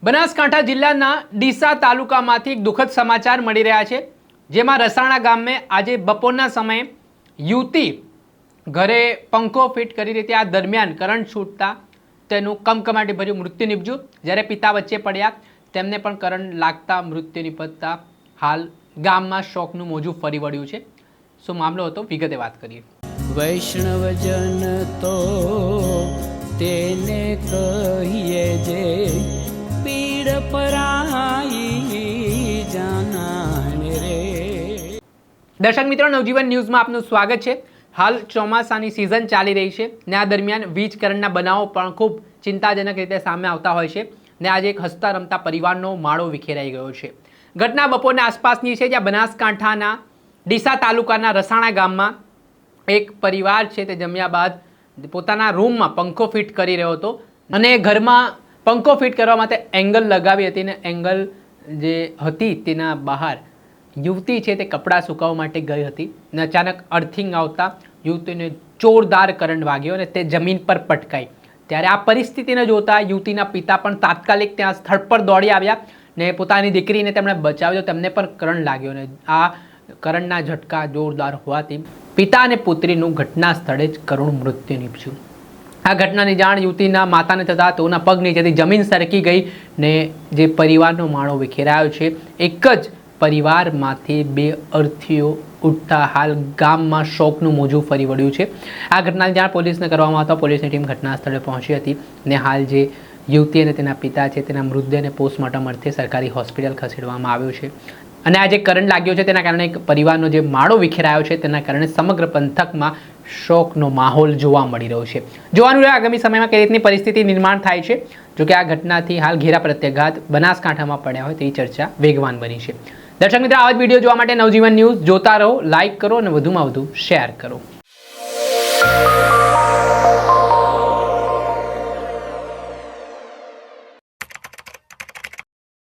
બનાસકાંઠા જિલ્લાના ડીસા તાલુકામાંથી એક દુઃખદ સમાચાર મળી રહ્યા છે, જેમાં રસાણા ગામે આજે બપોરના સમયે યુવતી ઘરે પંખો ફિટ કરી રહી હતી। આ દરમિયાન કરંટ છૂટતા તેનું કમકમાટી ભર્યું મૃત્યુ નીપજ્યું, જ્યારે પિતા વચ્ચે પડ્યા, તેમને પણ કરંટ લાગતા મૃત્યુ નીપજતા હાલ ગામમાં શોકનું મોજું ફરી વળ્યું છે। શું મામલો હતો, વિગતે વાત કરીએ। વૈષ્ણવજન તો તેને કહીએ જે પીડ પરાઈ જાનાને રે। દર્શક મિત્રો, નવજીવન ન્યૂઝમાં આપનું સ્વાગત છે। હાલ ચોમાસાની સિઝન ચાલી રહી છે ને આ દરમિયાન વીજ કરંટના બનાવો પણ ખૂબ ચિંતાજનક રીતે સામે આવતા હોય છે ને આજે એક હસતા રમતા પરિવારનો માળો વિખેરાઈ ગયો છે। ઘટના બપોરના આસપાસની છે, જ્યાં બનાસકાંઠાના ડીસા તાલુકાના રસાણા ગામમાં એક પરિવાર છે તે જમ્યા બાદ પોતાના રૂમમાં પંખો ફિટ કરી રહ્યો હતો અને ઘરમાં પંખો ફિટ કરવા માટે એંગલ લગાવી હતી ને એંગલ જે હતી તેના બહાર યુવતી છે તે કપડાં સુકાવવા માટે ગઈ હતી ને અચાનક અર્થિંગ આવતા યુવતીને જોરદાર કરંટ વાગ્યો અને તે જમીન પર પટકાઈ। ત્યારે આ પરિસ્થિતિને જોતા યુવતીના પિતા પણ તાત્કાલિક ત્યાં સ્થળ પર દોડી આવ્યા ને પોતાની દીકરીને તેમણે બચાવ્યો। તેમને પણ કરંટ લાગ્યો ને આ કરંટના ઝટકા જોરદાર હોવાથી પિતા અને પુત્રીનું ઘટના સ્થળે જ કરુણ મૃત્યુ નીપજ્યું। આ ઘટનાની જાણ યુવતીના માતાને થતાં તેઓના પગ નીચેથી જમીન સરકી ગઈ ને જે પરિવારનો માળો વિખેરાયો છે। એક જ પરિવારમાંથી બે અર્થીઓ ઉઠતા હાલ ગામમાં શોકનું મોજું ફરી વળ્યું છે। આ ઘટનાની જાણ પોલીસને કરવામાં આવતા પોલીસની ટીમ ઘટના સ્થળે પહોંચી હતી ને હાલ જે યુવતી અને તેના પિતા છે તેના મૃતદેહને પોસ્ટમોર્ટમ અર્થે સરકારી હોસ્પિટલ ખસેડવામાં આવ્યો છે અને આ જે કરંટ લાગ્યો છે તેના કારણે પરિવારનો જે માળો વિખેરાયો છે તેના કારણે સમગ્ર પંથકમાં શોકનો માહોલ જોવા મળી રહ્યો છે। જોવાનું રહ્યું આગામી સમયમાં કઈ રીતની પરિસ્થિતિ નિર્માણ થાય છે। જોકે આ ઘટનાથી હાલ ઘેરા પ્રત્યાઘાત બનાસકાંઠામાં પડ્યા હોય તેવી ચર્ચા વેગવાન બની છે। દર્શક મિત્રો, આવા જ વિડીયો જોવા માટે નવજીવન ન્યૂઝ જોતા રહો, લાઇક કરો અને વધુમાં વધુ શેર કરો।